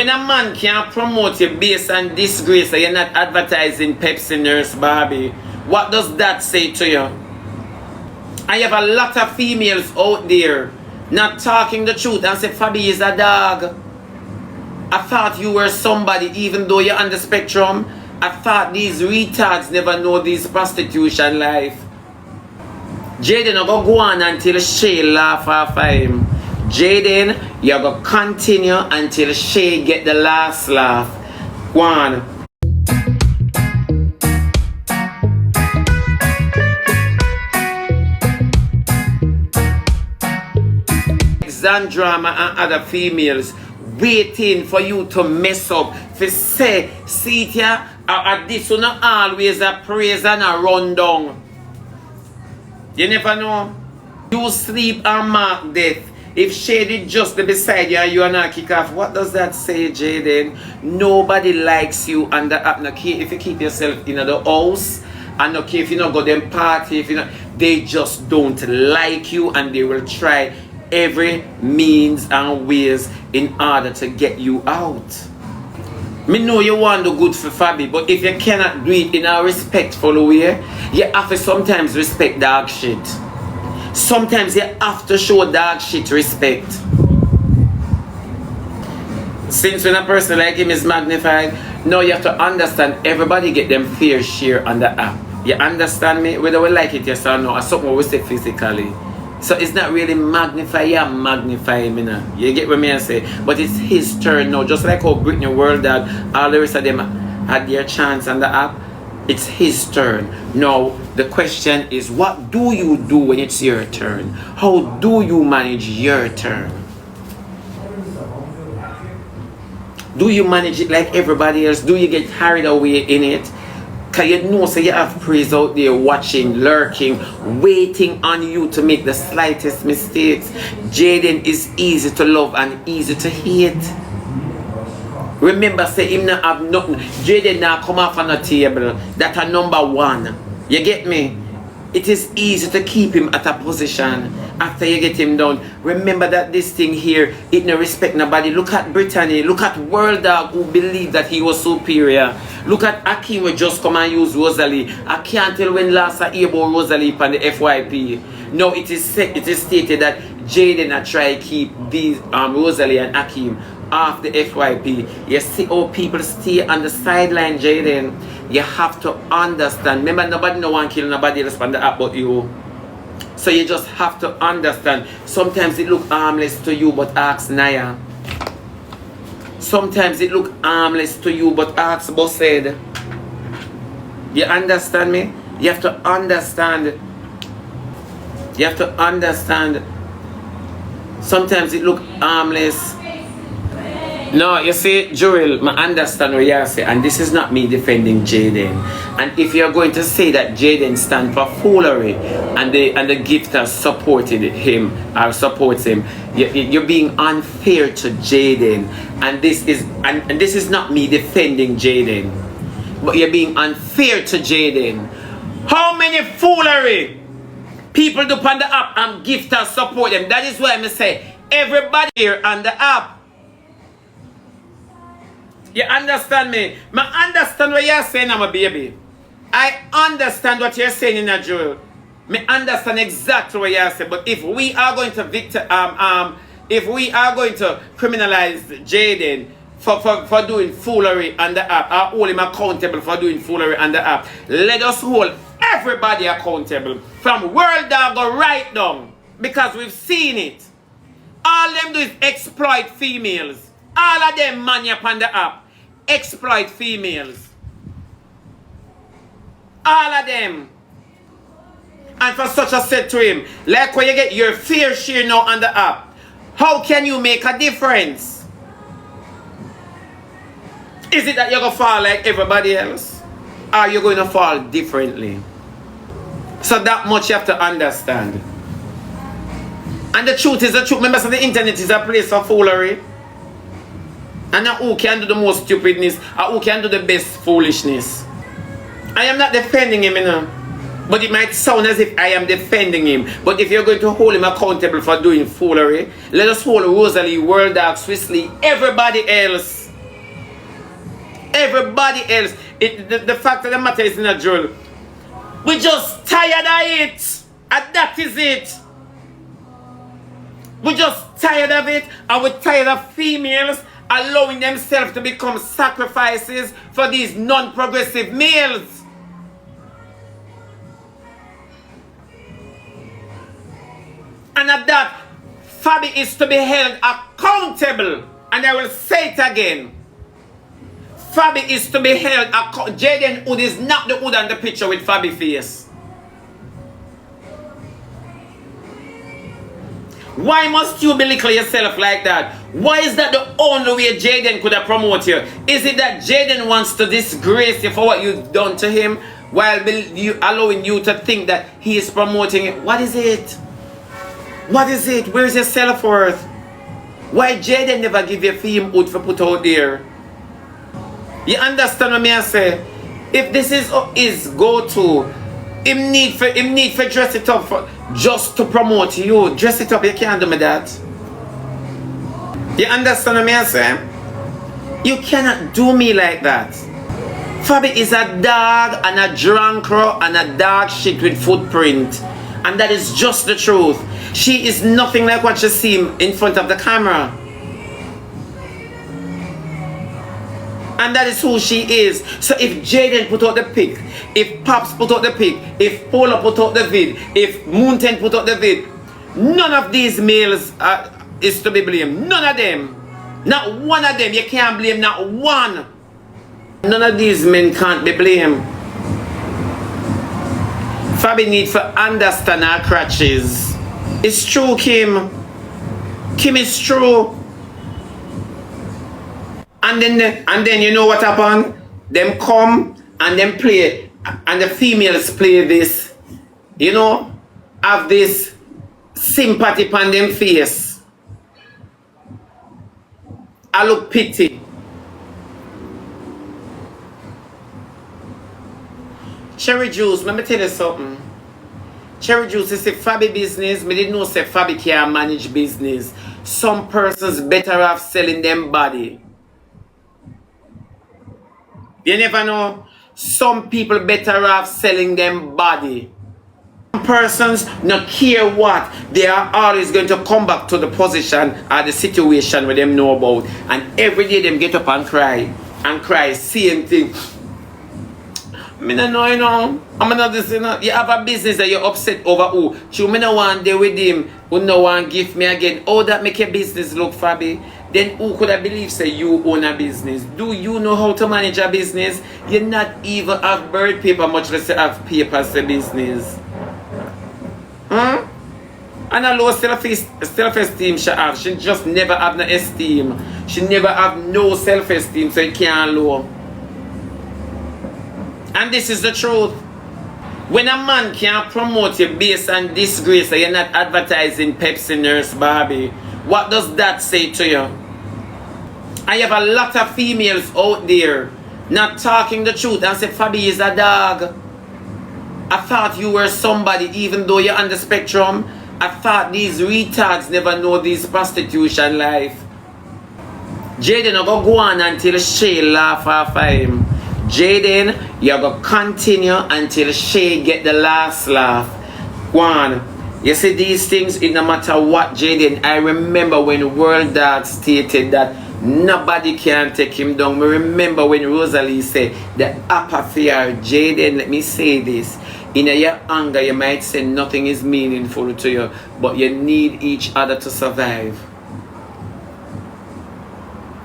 When a man can't promote you based on disgrace and you're not advertising Pepsi Nurse Barbie, what does that say to you? I have a lot of females out there not talking the truth and say Fabbi is a dog. I thought you were somebody even though you're on the spectrum. I thought these retards never know this prostitution life. Jaden not gonna go on until she laugh off him. Jaden, you're gonna continue until she get the last laugh. Go on. Drama and other females waiting for you to mess up. For say, see it here, this will not always a praise and a rundown. You never know. You sleep and mark death. If Shady just beside you and you are not kick off, what does that say, Jaden? Nobody likes you and the app. If you keep yourself in the house, and okay, if you not go them party, if you not, they just don't like you and they will try every means and ways in order to get you out. Me know you want to do good for Fabbi, but if you cannot do it in a respectful way, you have to sometimes respect dog shit. Sometimes you have to show dog shit respect. Since when a person like him is magnified, now you have to understand everybody get them fair share on the app. You understand me? Whether we like it yes or no, or something we say physically. So it's not really magnify, yeah, magnify him, you know. You get what I say? But it's his turn now. Just like how Britney World that all the rest of them had their chance on the app. It's his turn. Now, the question is, what do you do when it's your turn? How do you manage your turn? Do you manage it like everybody else? Do you get carried away in it? Because you know, so you have praise out there watching, lurking, waiting on you to make the slightest mistakes. Jaden is easy to love and easy to hate. Remember, say him not have nothing. Jaden now come off on the table. That's a number one. You get me? It is easy to keep him at a position after you get him down. Remember that this thing here, it no respect nobody. Look at Brittany. Look at World Dog who believed that he was superior. Look at Akim who just come and use Rosalie. I can't tell when last I hear about Rosalie on the FYP. No, it is stated that Jaden had tried to keep these Rosalie and Akim off the FYP. You see how people stay on the sideline, Jaden. You have to understand. Remember, nobody no one kill nobody else on the app but you. So you just have to understand. Sometimes it look harmless to you, but ask Naya. Sometimes it look harmless to you, but ask Bossed. You understand me? You have to understand. You have to understand. Sometimes it look harmless. No, you see, Joel, I understand what you say, and this is not me defending Jaden. And if you're going to say that Jaden stands for foolery, and the gifter supported him or supports him, you're being unfair to Jaden. And this is not me defending Jaden, but you're being unfair to Jaden. How many foolery people do on the app and gifters support them? That is why I say everybody here on the app. You understand me? I understand what you're saying, I'm a baby. I understand what you're saying in a Joel. I understand exactly what you're saying. But if we are going to criminalize Jaden for doing foolery on the app, or hold him accountable for doing foolery on the app, let us hold everybody accountable from World Dog right down, because we've seen it. All them do is exploit females. All of them money upon the app. Exploit females. All of them. And for such a said to him, like when you get your fair share now on the app, how can you make a difference? Is it that you're going to fall like everybody else? Or are you going to fall differently? So that much you have to understand. And the truth is the truth. Remember, so the internet is a place for foolery. And now who can do the most stupidness, or who can do the best foolishness? I am not defending him, you know. But it might sound as if I am defending him. But if you're going to hold him accountable for doing foolery, let us hold Rosalie, World Dog, Swissley, everybody else Everybody else. The fact of the matter is, not Joel. We just tired of it. And that is it. We just tired of it. And we're tired of females allowing themselves to become sacrifices for these non-progressive males. And at that, Fabbi is to be held accountable. And I will say it again. Fabbi is to be held accountable. Jaden Hood is not the Hood on the picture with Fabbi face. Why must you belittle yourself like that? Why is that the only way Jaden could have promoted you? Is it that Jaden wants to disgrace you for what you've done to him while allowing you to think that he is promoting it? What is it? What is it? Where's your self-worth? Why Jaden never give you fame out for put out there? You understand what I say? If this is his go-to, him need for dress it up for just to promote you. Dress it up, you can't do me that. You understand what I say? You cannot do me like that. Fabbi is a dog and a drunkard and a dog shit with footprint. And that is just the truth. She is nothing like what you see in front of the camera. And that is who she is. So if Jaden put out the pic, if Pops put out the pic, if Paula put out the vid, if Mountain put out the vid, none of these males is to be blamed. None of them. Not one of them. You can't blame not one. None of these men can't be blamed. Fabbi needs to understand her crutches. It's true, Kim. Kim, is true. And then you know what happened? Them come and them play, and the females play this, you know, have this sympathy upon them face. I look pity. Cherry Juice, let me tell you something. Cherry Juice is a Fabbi business. Me didn't know say Fabbi can't manage business. Some persons better off selling them body. You never know. Some people better off selling them body. Some persons not care what. They are always going to come back to the position or the situation where them know about. And every day them get up and cry. And cry. Same thing. Me no know, you know. I'm not this, you know. You have a business that you're upset over who. You me no want there with him. Who no want give me again. Oh, that make your business look Fabbi. Then who could I believe say you own a business? Do you know how to manage a business? You not even have bird paper, much less have papers for business. Huh? And a low self-esteem she have. She just never have no esteem. She never have no self-esteem, so it can't low. And this is the truth. When a man can't promote you based on disgrace, so you're not advertising Pepsi Nurse Barbie, what does that say to you? I have a lot of females out there not talking the truth and say Fabbi is a dog. I thought you were somebody even though you're on the spectrum. I thought these retards never know this prostitution life. Jaden will go on until Shay laugh off him. Jaden, you're going to continue until Shay get the last laugh. Go on. You see these things, it no matter what, Jaden. I remember when World Dad stated that nobody can take him down. We remember when Rosalie said the apathy of Jaden, let me say this. In your anger, you might say nothing is meaningful to you, but you need each other to survive.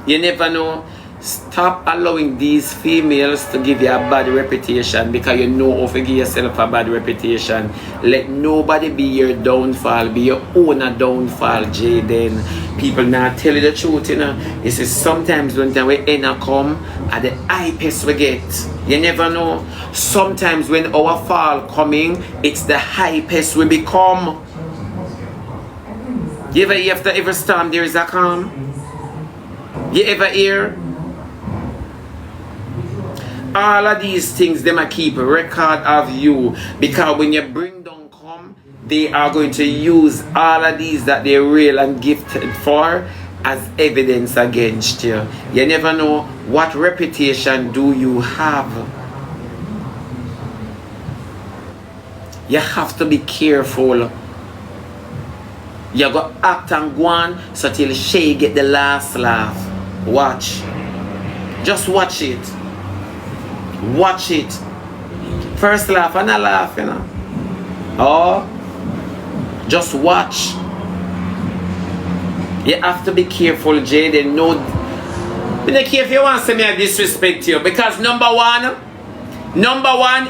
You never know. Stop allowing these females to give you a bad reputation because you know how to give yourself a bad reputation. Let nobody be your downfall. Be your own downfall, Jaden. People now tell you the truth, you know. You see, sometimes when we end up come, at the hypest we get. You never know. Sometimes when our fall coming, it's the hypest we become. You ever hear after every storm there is a calm? You ever hear? All of these things, them a keep a record of you. Because when you bring down come, they are going to use all of these that they're real and gifted for as evidence against you. You never know what reputation do you have. You have to be careful. You go act and go on so till she get the last laugh. Watch. Just watch it. Watch it. First laugh and a laugh, you know. Oh, just watch. You have to be careful, Jaden. No, I don't care if you want to say me I disrespect you, because number one,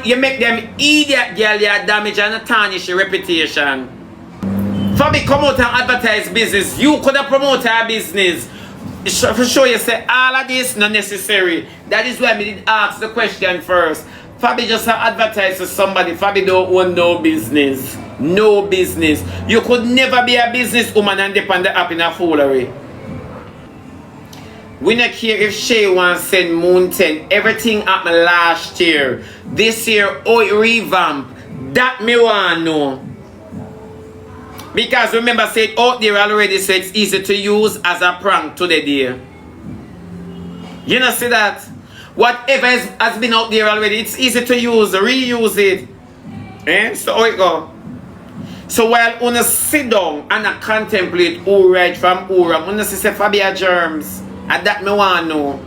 you make them idiot girl, you damage and tarnish your reputation. Fabbi come out and advertise business. You could have promoted our business. For sure you say all of this not necessary. That is why I did ask the question first. Fabbi just advertise to somebody. Fabbi don't own no business. No business. You could never be a businesswoman and depend on a foolery. We don't care if she wants to send Moon 10. Everything happened last year. This year, oh, it revamp. That me want to know. Because remember, say it out there already, so it's easy to use as a prank to the day. You know, see that? Whatever has been out there already, it's easy to use, reuse it. Eh? So how it go? So while una sit down and contemplate who right from who wrong, una say Fabbi are germs. And that me want to know.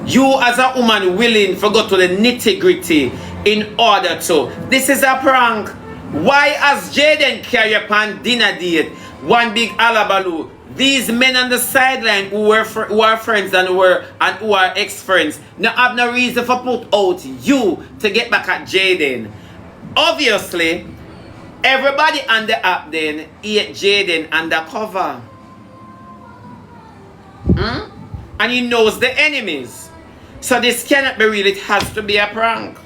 You as a woman willing to go to the nitty-gritty in order to. This is a prank. Why has Jaden carry upon dinner date one big alabaloo? These men on the sideline who are friends and who are ex-friends now have no reason for put out you to get back at Jaden. Obviously, everybody on the app then hate Jaden undercover. And he knows the enemies. So this cannot be real. It has to be a prank.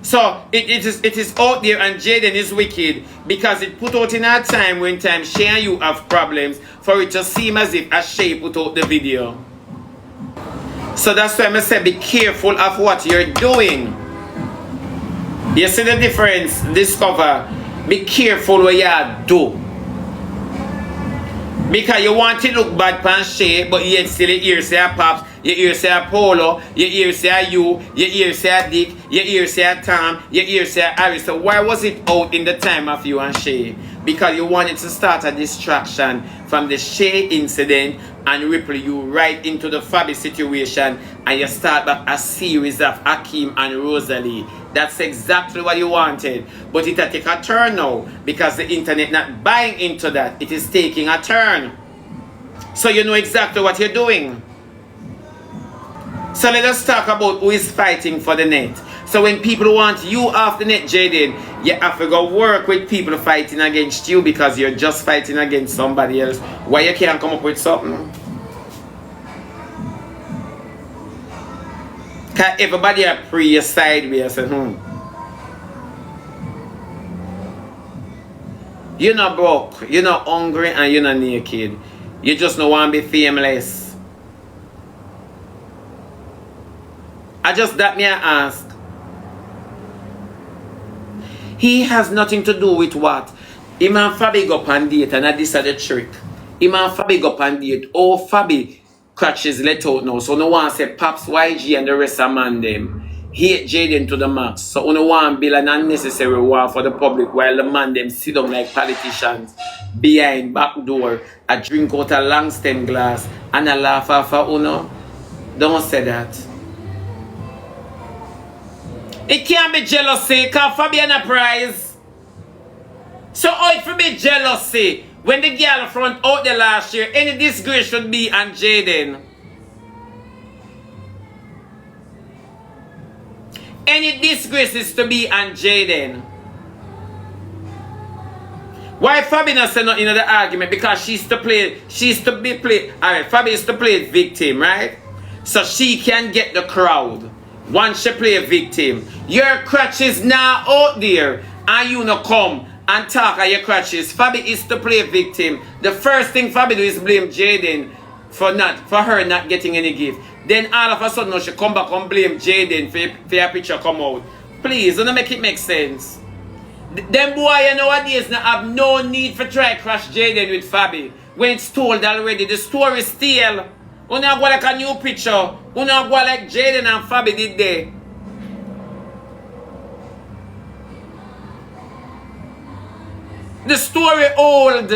So it is out there, and Jaden is wicked because it put out in a time when she and you have problems for it to seem as if she put out the video. So that's why I say be careful of what you're doing. You see the difference? Discover. Be careful what you do. Because you want to look bad pan Shay, but yet still you hear say a Pops, you hear say a Polo, you hear say a you hear say a Dick, you hear say a Tom, you hear say a Harry. So why was it out in the time of you and Shay? Because you wanted to start a distraction from the Shay incident and ripple you right into the Fabbi situation, and you start back a series of Hakeem and Rosalie. That's exactly what you wanted. But it will take a turn now because the internet not buying into that. It is taking a turn. So you know exactly what you're doing. So let us talk about who is fighting for the net. So when people want you off the net, Jaden, you have to go work with people fighting against you because you're just fighting against somebody else. Why you can't come up with something? Because everybody are pre your sideways and You're not broke, you're not hungry, and you're not naked. You just don't want to be fameless. That may I ask. He has nothing to do with what? Him and Fabbi go up and date, and this is the trick. Him and Fabbi go up and date. Oh, Fabbi crutches let out now. So no one say Pops, YG and the rest of man them hate Jaden to the max. So no one build an unnecessary war for the public while the man them sit down like politicians behind back door, a drink out a long stem glass and a laugh for uno. Don't say that. It can't be jealousy because Fabbi and a prize. So how it will be jealousy when the girl front out the last year? Any disgrace should be on Jaden. Any disgrace is to be on Jaden. Why Fabbi not say nothing in the argument? Because she's to be played. Alright, Fabbi is to play victim, right? So she can get the crowd. Once she play a victim, your crutches now out there, and you no come and talk at your crutches. Fabbi is to play a victim. The first thing Fabbi do is blame Jaden for her not getting any gift. Then all of a sudden now she come back and blame Jaden for your picture come out. Please, don't make it make sense. Them boy nowadays now have no need for try crush Jaden with Fabbi. when it's told already. The story still. You not go like a new picture. You not go like Jaden and Fabbi did there. The story old.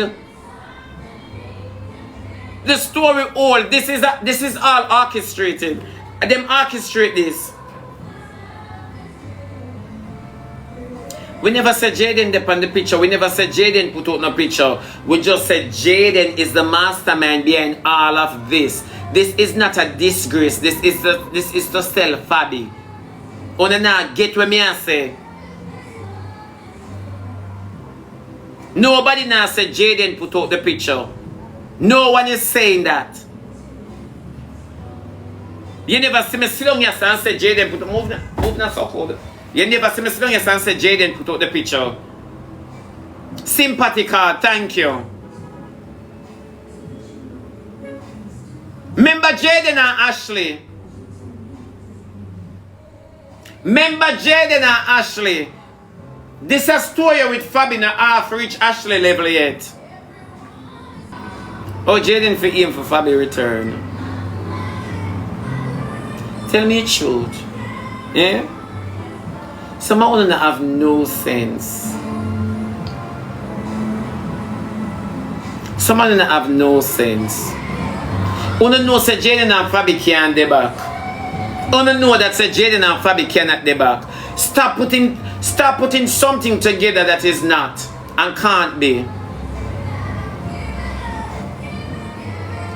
The story old. This is all orchestrated. Them orchestrate this. We never said Jaden dip on the picture. We never said Jaden put out no picture. We just said Jaden is the mastermind behind all of this. This is not a disgrace. This is to sell Fabbi. Una now get what me I say. Nobody now said Jaden put out the picture. No one is saying that. You never see me sit down here and say Jaden put move now so cold. You never see me sit down here and say Jaden put out the picture. Sympathy card, thank you. Remember Jaden and Ashley. Remember Jaden and Ashley. This is a story with Fabbi not half reach Ashley level yet. Oh, Jaden for him for Fabbi return. Tell me the truth. Yeah? Some of them have no sense. Some of them have no sense. Una know say Jaden and Fabbi can't deback. Una know that say Jaden and Fabbi cannot deback. Stop putting something together that is not and can't be.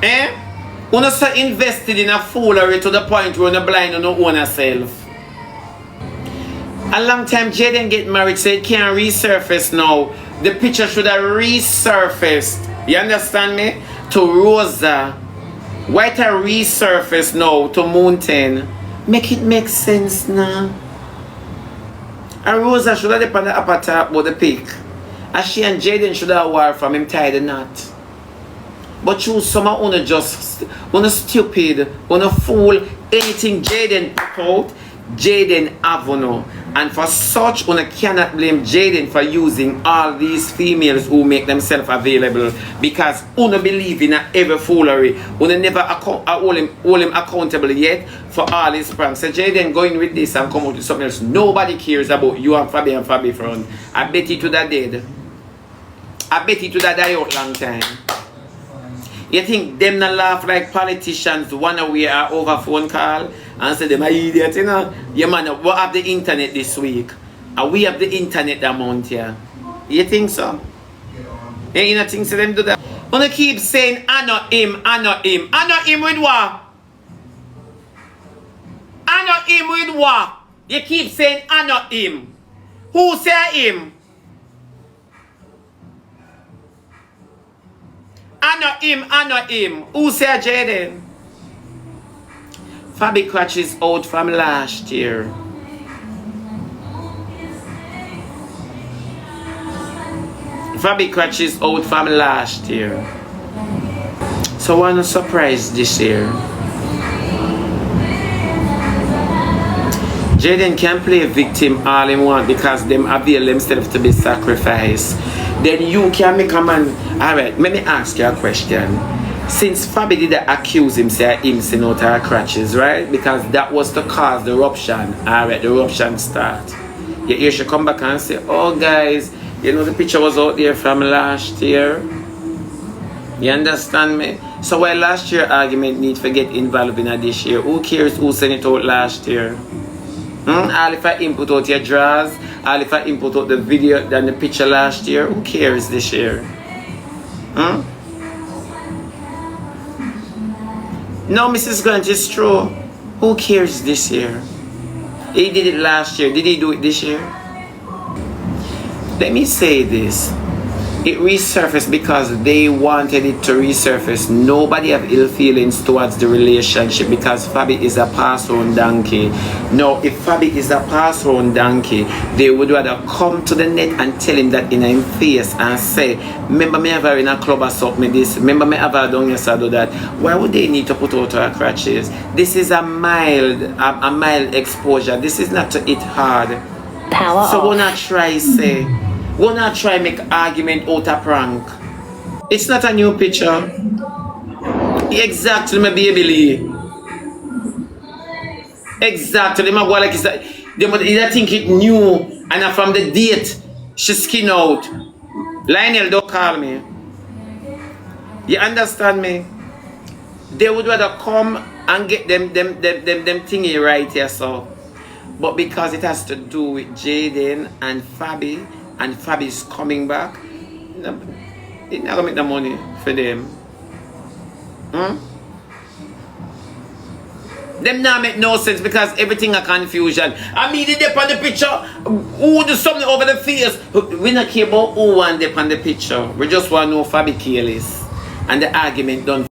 Eh? Una so invested in a foolery to the point where una blind on own herself. A long time Jaden get married, so it can't resurface now. The picture should have resurfaced. You understand me? To Rosa. Why it resurface now to Mountain? Make it make sense now. And Rosa should have dip on the upper top with the pick. And she and Jaden should have war from him tie the knot. But you some of una just una stupid, una fool, anything Jaden put out, Jaden Avono. And for such, una cannot blame Jaden for using all these females who make themselves available, because una believe in every foolery. Una never hold him accountable yet for all his pranks. So Jaden going with this and come out with something else. Nobody cares about you and Fabbi front. I bet it to that dead. I bet it to that die out long time. You think them not laugh like politicians one away or over phone call and say them are idiots, you know? Yeah man, we have the internet this week. And we have the internet that month here. You think so? Yeah, you don't think so them do that? Wanna keep saying I know him, I know him. I know him with what? I know him with what? You keep saying I know him. Who say him? I know him, I know him. Who say Jaden? Fabbi crutches out from last year. Fabbi crutches out from last year. So I'm not surprised this year. Jaden can play a victim all he want because them avail themselves to be sacrificed. Then you can make a man. Alright, let me ask you a question. Since Fabbi did accuse him, say him seen out her crutches, right? Because that was to cause the eruption. Alright, the eruption start. You hear she come back and say, oh guys, you know the picture was out there from last year. You understand me? So why last year argument need to get involved in this year? Who cares who sent it out last year? All if I input out your drawers, all if I input out the video than the picture last year, who cares this year? No, Mrs. Grant, it's true. Who cares this year? He did it last year. Did he do it this year? Let me say this. It resurfaced because they wanted it to resurface. Nobody have ill feelings towards the relationship because Fabbi is a pass-on donkey. No, if Fabbi is a pass-on donkey, they would rather come to the net and tell him that in his face and say, remember me ever in a club or something this, remember me ever done yes or do that. Why would they need to put out our crutches? This is a mild exposure. This is not to hit hard. Power so off. we're not try say. We're not try make argument out a prank. It's not a new picture. Exactly, my baby Lee. Exactly, my boy, like it's like, they think it new, and from the date, she skin out. Lionel, don't call me. You understand me? They would rather come and get them thingy right here, so. But because it has to do with Jaden and Fabbi's coming back, it never make the money for them. Them now make no sense because everything a confusion. I mean, they dip on the picture. Who do something over the face? We not care about who one dip on the picture. We just want to know Fabbi careless. And the argument done.